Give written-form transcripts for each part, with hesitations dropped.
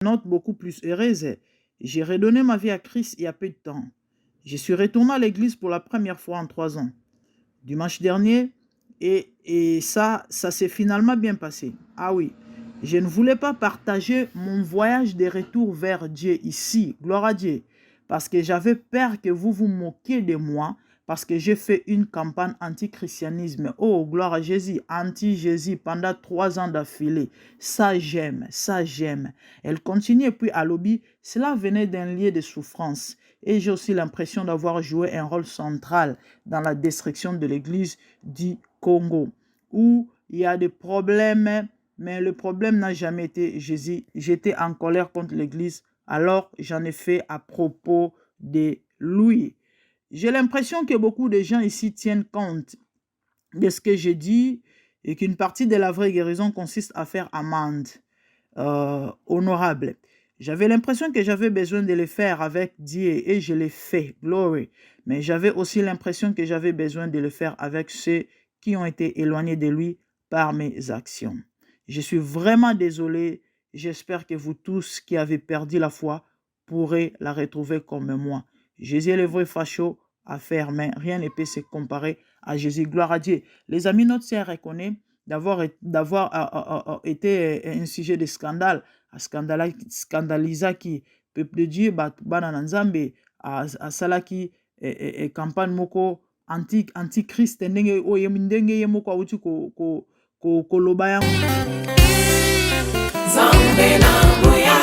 note beaucoup plus heureuse. J'ai redonné ma vie à Christ il y a peu de temps. Je suis retourné à l'église pour la première fois en 3 ans. Dimanche dernier, et ça s'est finalement bien passé. Ah oui, je ne voulais pas partager mon voyage de retour vers Dieu ici, gloire à Dieu, parce que j'avais peur que vous vous moquiez de moi, parce que j'ai fait une campagne anti-christianisme. Oh, gloire à Jésus, anti-Jésus pendant 3 ans d'affilée. Ça, j'aime, ça, j'aime. Elle continue, et puis à l'objet, cela venait d'un lieu de souffrance. Et j'ai aussi l'impression d'avoir joué un rôle central dans la destruction de l'église du Congo, où il y a des problèmes, mais le problème n'a jamais été Jésus. J'étais en colère contre l'église, alors j'en ai fait à propos de lui. J'ai l'impression que beaucoup de gens ici tiennent compte de ce que j'ai dit et qu'une partie de la vraie guérison consiste à faire amende honorable. J'avais l'impression que j'avais besoin de le faire avec Dieu et je l'ai fait, glory. Mais j'avais aussi l'impression que j'avais besoin de le faire avec ceux qui ont été éloignés de lui par mes actions. Je suis vraiment désolé. J'espère que vous tous qui avez perdu la foi pourrez la retrouver comme moi. Jésus est le vrai facho à faire, mais rien ne peut se comparer à Jésus. Gloire à Dieu. Les amis, notre sœur reconnaît d'avoir été un sujet de scandale, scandalisa qui peuple de Dieu bana na Nzambe a salaki campagne moko anti-Christ ndenge oye ndenge ye moko auti koloba yango. Zambe na boya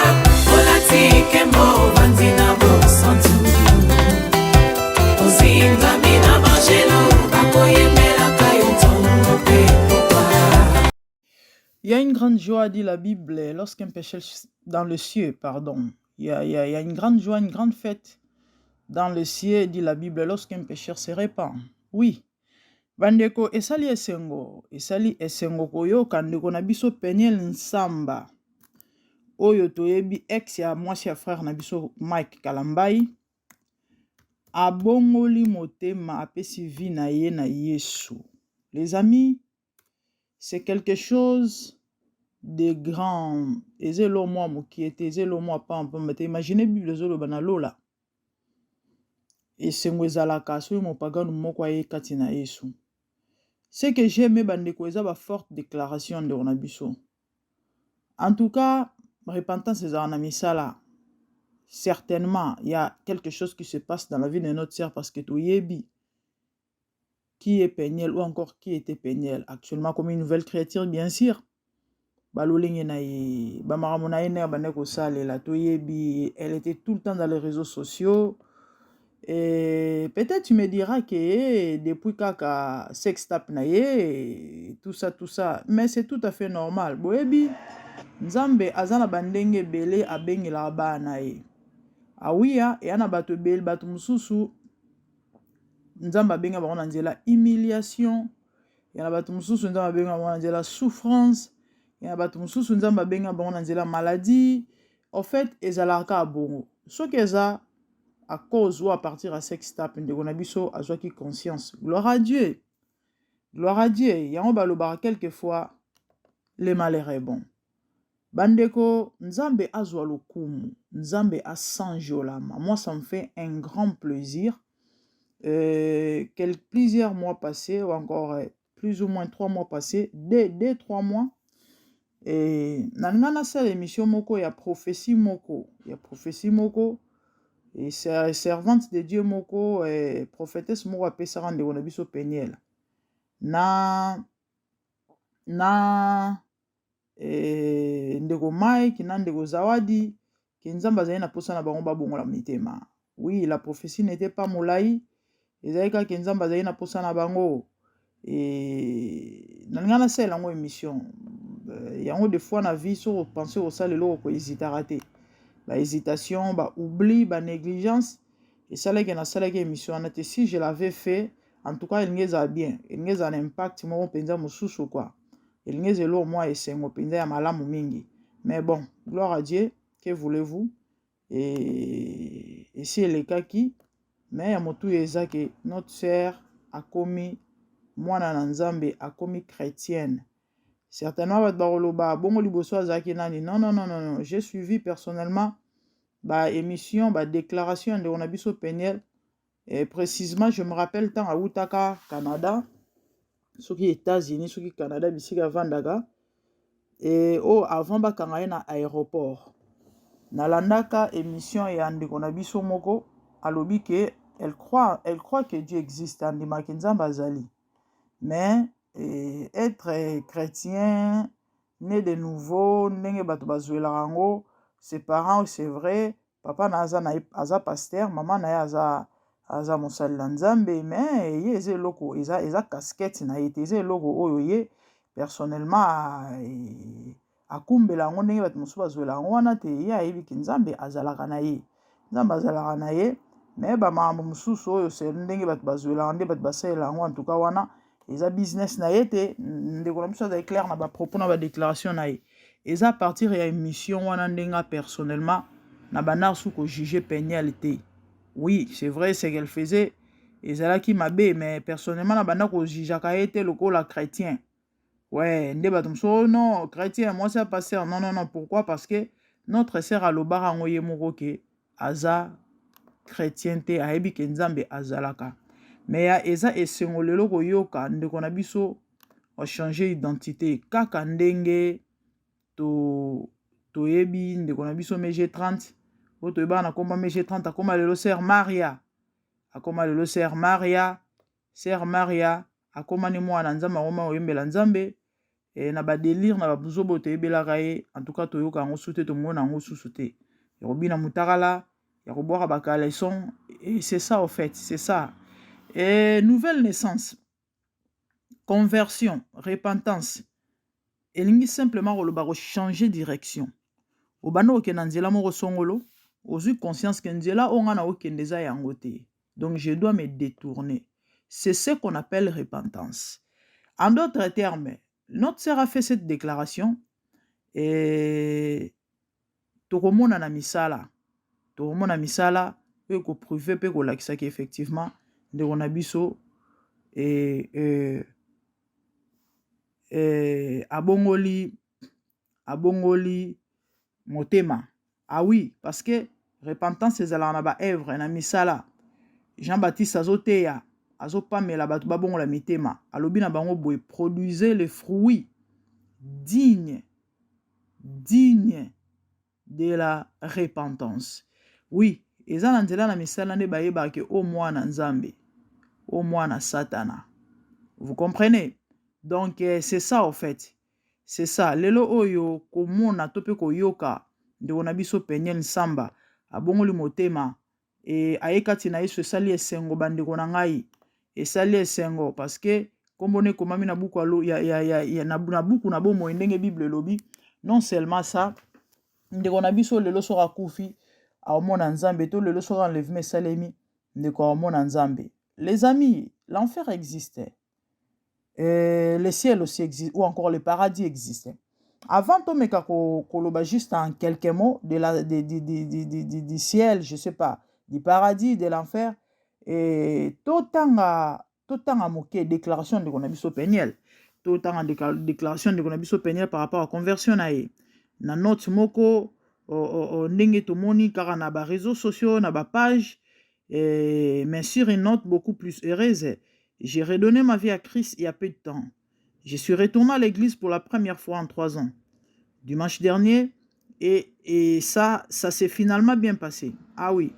olatike mo bandina bo santu ozinga mina mangelo bakoyemela kayotongo pe. Il y a une grande joie, dit la Bible, lorsqu'un pécheur dans le ciel, pardon. Il y a une grande joie, une grande fête dans le ciel, dit la Bible, lorsqu'un pécheur se répand. Oui. Bandeko, esali esengo koyo kandeko na biso Peniel Nsamba. Oyo toyebi ex ya mwasi ya frère na biso Mike Kalambai. Abongoli motema apesi vi na ye na Yesu. Les amis, c'est quelque chose de grand. Ezelo moi qui était ezelo moi pas un peu. Imaginez Bible zolo banalola. Et c'est ngwezalaka so mo pagano moko aye kati na Yesu. Ce que j'aime bandeko eza ba forte déclaration de onabiso. En tout cas, repentance est en misala. Certainement, il y a quelque chose qui se passe dans la vie de notre sœur parce que tu yebi qui est Peniel ou encore qui était Peniel actuellement comme une nouvelle créature bien sûr. Elle était tout le temps dans les réseaux sociaux. Et peut-être tu me diras que depuis kaka sextape naye, tout ça. Mais c'est tout à fait normal. Boebi, Nzambe azana bandenge bele abengi la ba naye. Ah oui, et ana bato bel bato mususu. Nzambe abenga ba nzela humiliation. Et ana bato mususu nzambe abenga ba nzela souffrance. Et ana bato mususu nzambe abenga ba nzela maladie. En fait, ezalaka bongo. Ce que ça à cause ou à partir à sextape de gonabiso a joie qui conscience. Gloire à Dieu. Gloire à Dieu. Yango balobara quelquefois le malheur est bon. Bandeko, Nzambe azwa lokumu. Nzambe a sanjolama. Moi, ça me fait un grand plaisir. Plusieurs mois passés, ou encore plus ou moins 3 mois passés, dès 3 mois, et nana sala émission moko ya prophétie moko. Ya prophétie moko. Et servante de Dieu moko prophétesse moko apesaka ndeko na biso Peniel na ndeko Mike na ndeko Zawadi ki Nzambe azali na posa na bango babongola mitema. Oui, la prophétie n'était pas molai, ezali kaka Nzambe azali na posa na bango et nalinga na sala yango émission yango des fois na vie so penser au sala lelo ko hésitera te. La hésitation, oubli, négligence. Et ça, là, na émission. Si je l'avais fait, en tout cas, il n'y a bien. Il n'y a un impact, moi, penza mususu quoi. Il n'y a moi et c'est moi penza ya malamu mingi. Mais bon, gloire à Dieu, que voulez-vous? Et c'est le cas qui, mais à motu eza que notre sœur a commis, moi na Nzambe a commis chrétienne. Certainement, bongo liboso azaki nani. Non, non, non, non, non. J'ai suivi personnellement émission, déclaration de Onabiso Peniel. Et précisément, je me rappelle tant à Utaka, Canada, ceux qui États-Unis, ceux qui Canada, bisika Vandaga. Et avant bakanga na aéroport. Nalandaka émission et ande Onabiso Moko, alobi que elle croit que Dieu existe, ande Makinza Bazali. Mais être chrétien, né de nouveau, ndenge bato bazwelaka yango, ses parents, c'est vrai, papa na aza pasteur, maman na ye aza mosali na nzambe, mais ye eza eloko, eza casquette na ye te, eza eloko oyo ye personnellement akumbela yango ndenge bato mosusu bazwela yango wana te, ye ayebiki nzambe azalaka na ye, mais bamakambo mosusu oyo se ndenge bato bazwelaka nde bato basalela yango antuka wana eza business na ye te, ndeko na biso azali clair na bapropos na badéclaration na ye, eza partir ya émission wana ndenga personnellement na banda su kojuge Peniel te. Oui, c'est vrai, ce qu'elle faisait ezalaki mabe, mais personnellement na banda kojugeaka ye te lokola chrétien. Ouais, nde bato mosusu non chrétien moi c'est pasteur, non non non. Pourquoi? Parce que notre sœur alobaka yango ye moko ke aza chrétien te, ayebi ke nzambe azalaka. Mais eza esengo lelo koyoka ndeko na biso changer identité kaka ndenge toyebi ndeko na biso Mg 30 oyo toyebaka na komba Mg 30 akoma lelo Sœur Maria, Sœur Maria akomani mwana nzambe akoma oyembela nzambe na badélire na babuzobo toyebelaka ye, en tout cas toyoka yango su te, tomona yango susu te, ya kobina mutakala ya kobwaka bakaleson, et c'est ça au fait, c'est ça. Et nouvelle naissance, conversion, repentance, elingi simplement koloba changer direction. Obanda okenda nzela moko songolo, ozwi conscience que nzela onga na okende eza yango te. Donc je dois me détourner. C'est ce qu'on appelle repentance. En d'autres termes, notre sœur a fait cette déclaration et tokomona na misala. Tokomona misala pe ko prouver pe ko lakisa ki effectivement ndeko na biso abongoli motema. Ah oui, parce que repentance ezala na ba œuvre na misala. Jean-Baptiste azoteya azopamela bato babongola mitema, alobi na bango boye produisez les fruits dignes de la repentance. Oui, eza na nzela na misala nde bayebaka ke o mwana nzambe, o mwana satana. Vous comprenez? Donc c'est ça en fait. C'est ça. Lelo oyo komona to pe koyoka ndeko na biso Peniel Nsamba abongoli motema et ayekati na yesu esali esengo bandeko na ngai, esali esengo parce que kombone komami na buku na buku na bomoi ndenge Bible elobi. Non seulement ça, ndeko na biso lelo soka akufi aomona nzambe, to lelo soka enlèvement esalemi ndeko aomona nzambe. Les amis, l'enfer existait. Le ciel aussi existe, ou encore le paradis existait. Avant Tomeka koloba juste en quelques mots du ciel, je sais pas, du paradis, de l'enfer, et totanga moke déclaration de Konabiso Peniel, totanga déclaration de Konabiso Peniel par rapport à conversion na ye. Na note moko ndenge tomoni kaka na ba réseaux sociaux, na ba page, mais sur une note beaucoup plus heureuse. J'ai redonné ma vie à Christ il y a peu de temps. Je suis retourné à l'église pour la première fois en 3 ans. Dimanche dernier, et ça s'est finalement bien passé. Ah oui,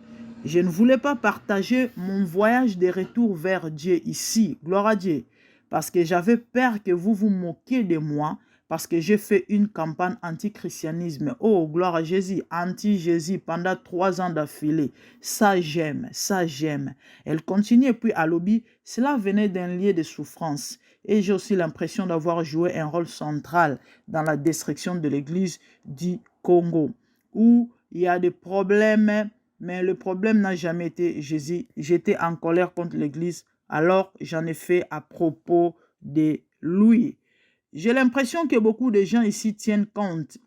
je ne voulais pas partager mon voyage de retour vers Dieu ici, gloire à Dieu, parce que j'avais peur que vous vous moquiez de moi, parce que j'ai fait une campagne anti-christianisme. Oh, gloire à Jésus, anti-Jésus pendant 3 ans d'affilée. Ça, j'aime, ça, j'aime. Elle continue et puis à lobby, cela venait d'un lieu de souffrance. Et j'ai aussi l'impression d'avoir joué un rôle central dans la destruction de l'église du Congo, où il y a des problèmes, mais le problème n'a jamais été Jésus. J'étais en colère contre l'église, alors j'en ai fait à propos de lui. J'ai l'impression que beaucoup de gens ici tiennent compte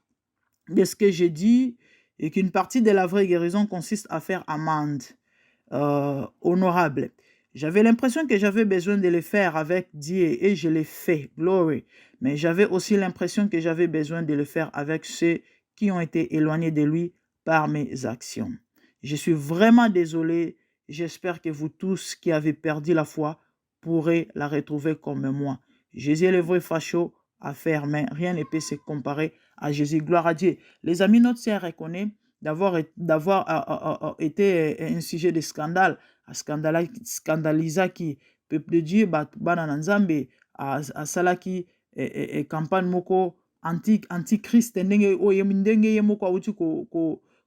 de ce que je dis et qu'une partie de la vraie guérison consiste à faire amende honorable. J'avais l'impression que j'avais besoin de le faire avec Dieu et je l'ai fait, glory. Mais j'avais aussi l'impression que j'avais besoin de le faire avec ceux qui ont été éloignés de lui par mes actions. Je suis vraiment désolé. J'espère que vous tous qui avez perdu la foi pourrez la retrouver comme moi. Jésus est le vrai facho à faire, mais rien ne peut se comparer à Jésus. Gloire à Dieu. Les amis, notre sœur reconnaît d'avoir été un sujet de scandale, scandalisaki peuple de Dieu, bana nzambe, à salaki campagne moko anti-Christ ndenge ye moko auti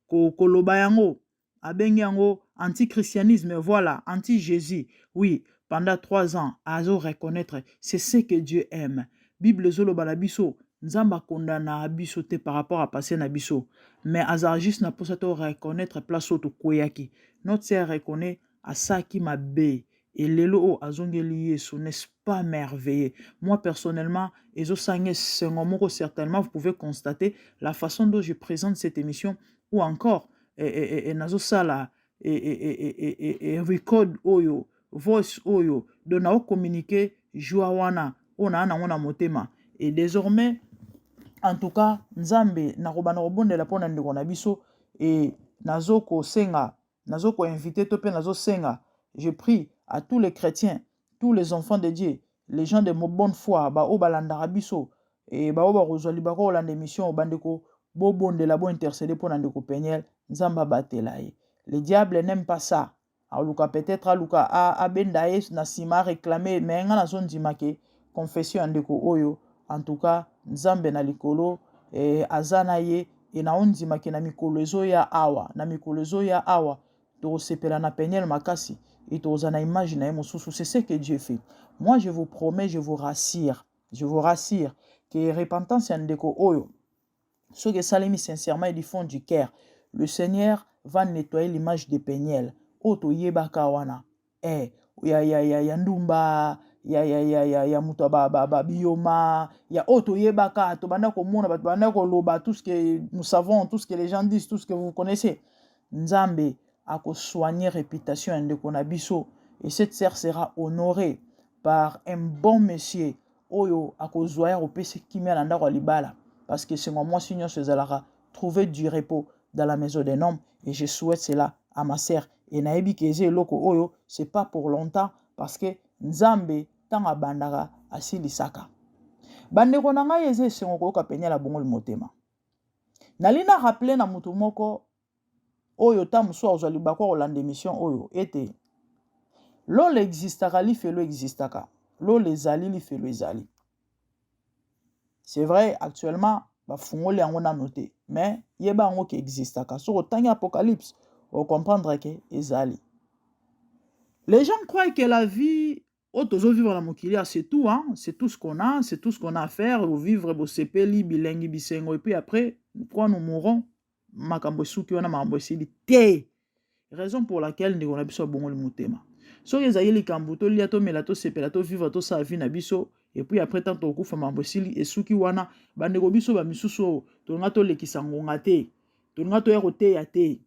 koloba yango, abengi yango anti-christianisme, voilà, anti-Jésus. Oui, pendant 3 ans, azo reconnaître, c'est ce que Dieu aime. Bible zoloba na biso, nzamba kondana abiso te par rapport à passé na biso. Mais aza juste na posa to reconnaître place auto koyaki. Notre sœur reconnaît à ça qui m'a bé. Et lelo o azongeli yesu, n'est-ce pas merveilleux? Moi personnellement, ezo sangé sengomoko, certainement vous pouvez constater la façon dont je présente cette émission, ou encore nazo sala record oyo, voice oyo, dona o communiquer joie wana ona ana motema. Et désormais, en tout cas, nzambe nakobana kobondela pona ndeko na biso et nazoko senga, nazoko inviter to pe nazo senga. Je prie à tous les chrétiens, tous les enfants de Dieu, les gens de bonne foi, ba o balanda biso et ba o ba rozali ba ko landa émission bandeko bo bondela bo intercéder pona ndeko Peniel, nzamba batela ye. Le diable n'aime pas ça. Aluka peut-être aluka a bendaye na sima réclamer mais nga nazo ndima ke confession ndeko oyo. En tout cas, nzambe na likolo azana ye e na ondima ke na mikolo ezo ya awa, na mikolo ezo ya awa to sepela na Peniel makasi et to zana image na mosusu. C'est ce que Dieu fait. Moi je vous promets, je vous rassure que repentance ya ndeko oyo ce que salimi sincèrement et du fond du cœur, le Seigneur va nettoyer l'image de Peniel. Oto yebaka wana ya ndumba ya muto ba bioma ya oto yebaka to banda ko mona ba banda ko loba, tout ce que nous savons, tout ce que les gens disent, tout ce que vous connaissez. Nzambe a ko soigner réputation de konabiso et cette sœur sera honorée par un bon monsieur oyo a ko zoya au pese kimia nanda ko libala, parce que c'est moi signor Cezalara trouver du repos dans la maison d'un homme, et je souhaite cela à ma sœur. Et naebi keze loko oyo, c'est pas pour longtemps, parce que nzambe tanga bandara asili saka. Bandeko na ngai eze sengo koyoka Peniel la bongo motema. Nalina rappeler na mutu moko oyo ta musu ozali bakwa kolanda émission oyo ete lolo existaka li felo existaka, lolo ezali li felo ezali. C'est vrai, actuellement ba fungoli yango na noté, mais yeba yango ki existaka. Sur autant Apocalypse, on comprendra que ezali. Les gens croient que la vie, vivre la mokilia, c'est tout, hein? C'est tout ce qu'on a, c'est tout ce qu'on a à faire, vivre bosepeli, bilengi, bisengo, et puis après, quand nous mourrons, makambo suki wana makambo esili te. Raison pour laquelle nous avons besoin de bon motema. So ezali likambo to lia to mela to sepela to vivre to sa vie na biso, et puis après tant to kufa makambo esili esuki wana bandeko biso ba misusu to nga to lekisa ngonga te, to nga to ya koteya te,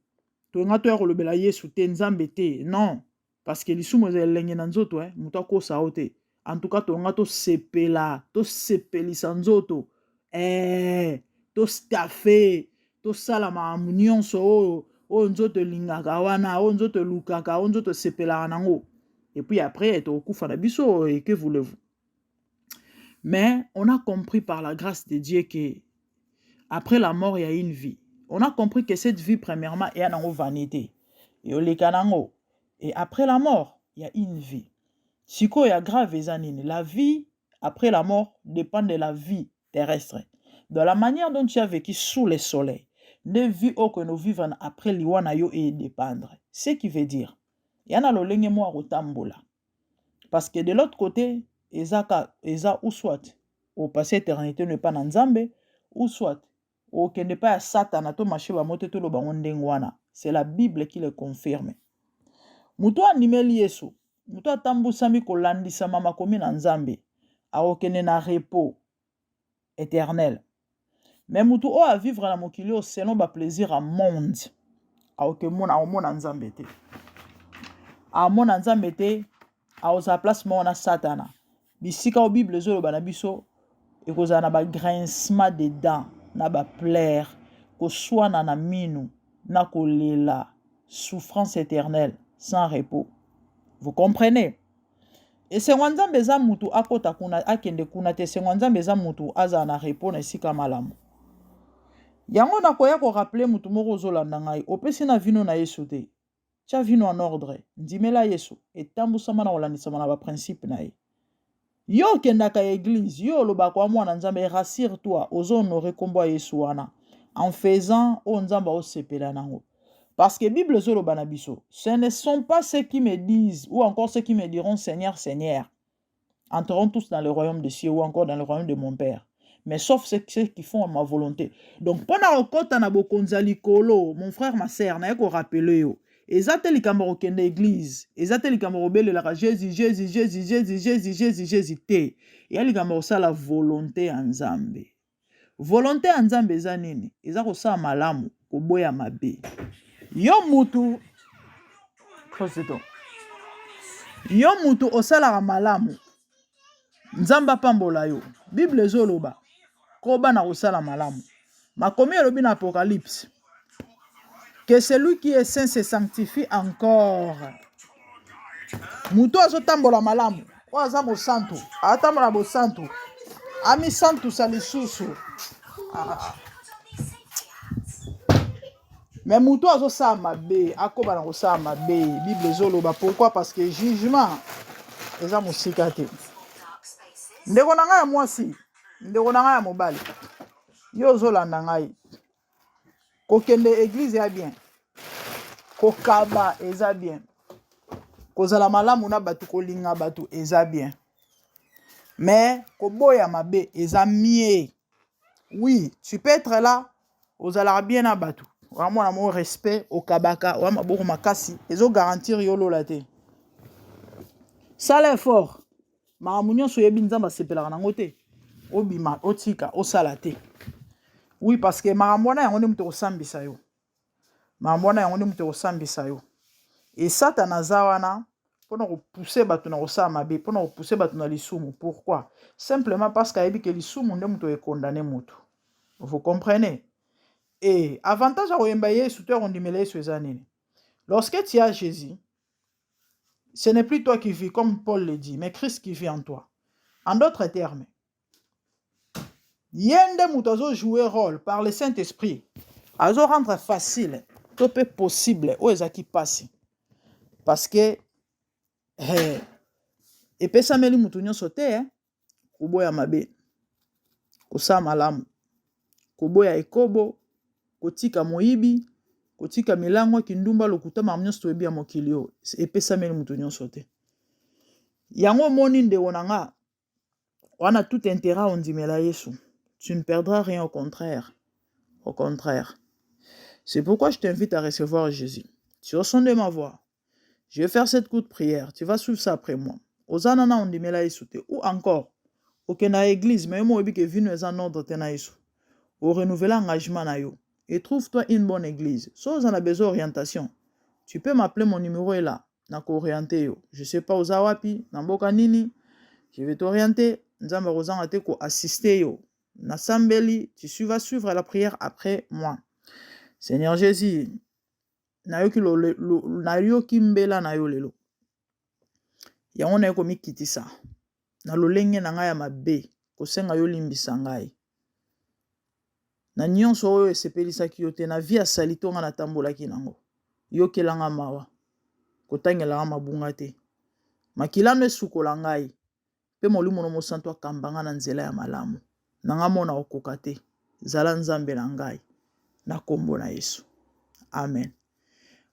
to nga to ya kolobela Yesu te, nzambe te. Non, parce que lisumu ezali lenge na nzoto muto akosa o te. En tout cas to nga to sepela, to sepelisa nzoto to staffe, to sala makambo nyonso oyo nzoto lingaka wana, oyo nzoto lukaka, oyo nzoto sepelaka nango. Et puis après to kufa na biso, et que voulez-vous? Mais on a compris par la grâce de Dieu que après la mort il y a une vie. On a compris que cette vie premièrement est en vanité. Et après la mort il y a une vie. Siko ya grave ezanini. La vie après la mort dépend de la vie terrestre. De la manière dont tu as vécu sous le soleil, de vie que nous vivons après liwana yo et dépendre. Ce qui veut dire, yana lolenge mo akotambola. Parce que de l'autre côté, eza ou soit au passé éternité ne pas nzambe, ou soit au kende pas à Satan to marché ba moto to lo bango ndengwana. C'est la Bible qui le confirme. Muto animeli Yesu, muto atambusami kolandisa mama komi na nzambe, aokene na repos éternel. Mais mutu o a vivre na mokili o selon ba plaisir à monde. Aoke mona nzambe te. A mona nzambe te aoza place moko na satana bisika o bible ezoloba na biso ekozala na bagrincement de dents na baplaire koswana na minu na kolela souffrance éternelle sans repos. Vous comprenez? Esengo nzambe eza mutu akota kuna akende kuna te, esengo nzambe eza mutu azala na repos na esika malamu. Yango nakoya korapele mutu moko ozolanda ngai opesi na vino na Yesu te, tia vino en ordre, ndimela Yesu etambusama na kolandisama na baprincipe na ye. Yo okendaka église, yo olobaka wa mwana nzambe, rassure-toi ozohonore kombo ya Yesu wana en faisant o nzambe osepela nango. Parce que Bible zoloba na biso, ce ne sont pas ceux qui me disent ou encore ceux qui me diront Seigneur, Seigneur, entreront tous dans le royaume des cieux ou encore dans le royaume de mon Père. Mais sauf ceux qui font ma volonté. Donc, pendant que na bokonza likolo, mon frère, ma sœur, na yeko rappeler yo. Ezate likambo kende église, ezate likambo belelaka Jésus, Jésus, Jésus, Jésus, Jésus, Jésus, Jésus te. Ya likambo sa la volonté en Nzambe. Volonté en Nzambe eza nini? Eza ko sa malamu, ko boya mabe. Yo mutu yo mutu osalaka malamu Nzamba pambola yo. Bible ezoloba koba na kosala malamu. Makomi elobi na Apocalypse que celui qui est saint se sanctifie encore. Mutu azotambola malamu o aza mosantu atambola bosantu ami santu salisusu. Mais mutu azosala mabe akoba na kosala mabe. Bible ezoloba pourquoi? Parce que jugement eza mosika te. Ndeko na ngai ya mwasi, ndeko na ngai ya mobali, yo ozolanda ngai kokende église ya bien, kokaba eza bien, kozala malamu na batu, kolinga batu eza bien, mais koboya mabe eza mieux. Oui, tu peux être là ozala bien na batu, vraiment na mon respect okabaka wa maboko makasi ezo garantir yo lola te. Sala effort makambo nyonso oyebi nzambe asepelaka nango te, obima otika osala te. Oui, parce que makambo wana yango nde moto kosambisa yo, makambo wana yango nde moto kosambisa yo. Et Satan aza wana mpona kopousse bato na kosala mabe, mpona kopousse bato na lisumu. Pourquoi? Simplement parce qu'ayebi ke lisumu nde moto ekondane moto. Vous comprenez? Et avantage ya koyemba Yesu to ya kondimela Yesu eza nini? Lorsque tu as Jésus, ce n'est plus toi qui vis, comme Paul le dit, mais Christ qui vit en toi. En d'autres termes, yende muto azo jouer rôle par le Saint-Esprit, azo rendre facile, tout peu possible, ou ezaki passi. Parce que, epesa meli mutu nyonso te, koboya mabe, kosa malamu, koboya ekobo, kotika moyibi, kotika milango kindumba lokuta mamnyonso toyebi ya mokili yo epesa meli mutu nyonso te. Yango moni ndeko na nga wana tout intérêt ondimela Yesu. Tu ne perdras rien, au contraire. Au contraire. C'est pourquoi je t'invite à recevoir Jésus. Tu as son de ma voix. Je vais faire cette courte prière. Tu vas suivre ça après moi. Ozanana ondimela Yesu te. Ou encore, okena église, mais moi oyebi ke vino eza en ordre te na Yesu. Au renouveler engagement na yo. Et trouve-toi une bonne église. Si vous en avez besoin d'orientation, tu peux m'appeler, mon numéro est là. Nako orienté yo. Je sais pas aux awapi, namboka nini. Je vais t'orienter. Nzamba rozanga te ko assister yo. Nasambeli, tu vas suivre la prière après moi. Seigneur Jésus, nayoki mbela na yo lelo. Yango na yo komikitisa. Na lolenge na ngai ya mabe, kosenga yo limbisa ngai. Na nyonso oyo esepelisaki yo te, na vie asali tonga na tambolaki nango. Yokelanga mawa, kotangelanga mabunga te. Makilano esukola ngai, pe molimo no mosantu akambanga na nzela ya malamu. Nanga mona okoka te, zala nzambe na ngai, na kombo na Yesu. Amen.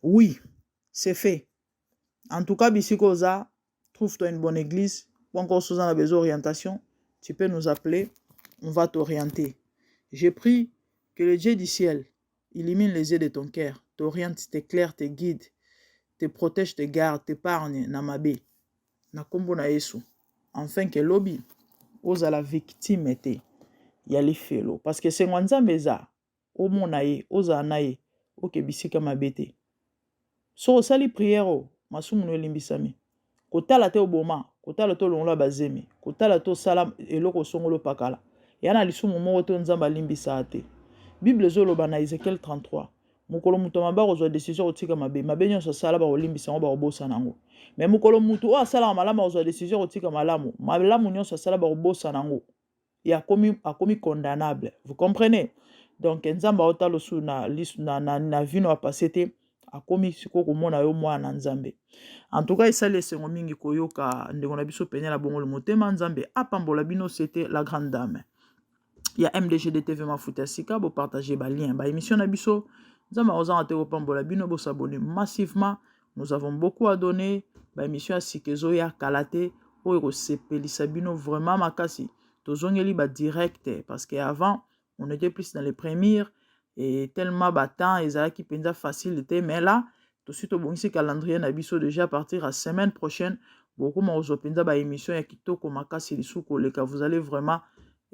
Oui, c'est fait. En tout cas, bisiko za, trouve-toi une bonne église. Ou encore si vous en avez besoin d'orientation, tu peux nous appeler, on va t'orienter. J'ai pris que le Dieu du ciel illumine les yeux de ton cœur, t'oriente, t'éclaire, te guide, te protège, te garde, t'épargne, namabe, na kombo na Yesu. Enfin que lobby, oza la victime était, yali felo. Parce que c'est nzambe eza, o monaye, oza naye, oke bisika mabete. So osali prière o, masumu no limbisami. kotala te oboma, kotala to longola bazemi, kotala to sala eloko songolo pakala. Yana lisumu moko to nzamba limbisa ate. Bible zoloba na Ezekiel 33. Mukolo mutu maba kozwa décision kotika mabe. Mabe nyonso sala ba kolimbisa ngo ba kobosa nango. Mais mukolo mutu o asala malamu kozwa décision kotika malamu. Malamu nyonso sala ba kobosa nango. Et a commis condamnable. Vous comprenez? Donc nzamba otalo su na vino a passé te a commis siko komona yo mwana nzambe. En tout cas, ça laisse ngo mingi koyoka ndeko na biso penya la bongolo motema nzambe apambola bino c'était la grande dame. Il y a MDGDTV Mafuta Sika, vous partagez les liens. Bah, émission Nabiso, nous avons s'abonner massivement. Nous avons beaucoup à donner. Bah, émission Sikezo ya Kalate, Oiro Sepeli Sabino, vraiment makasi. Tozongeli ba direct, parce qu'avant, on était plus dans les premières, et tellement battant, et ça qui pensa facilité, mais là, tout de suite au bon calendrier Nabiso déjà à partir à semaine prochaine, beaucoup m'ont pensa ba émission ya Kitoko makasi lisuko leka, vous allez vraiment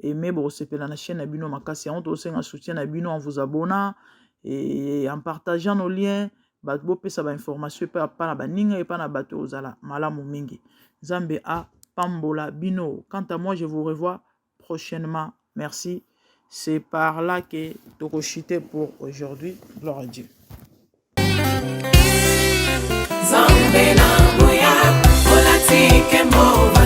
aimer sepela na chaîne Abino Makasi, on aussi un soutien Abino en vous abonnant et en partageant nos liens, bo pesa ba information pa na baninga et pas na bato ozala malamu mingi. Zambe a pambola bino. Quant à moi, je vous revois prochainement. Merci. C'est par là que tokoshite pour aujourd'hui. Gloire à Dieu. Zambe na moya, olatike mova.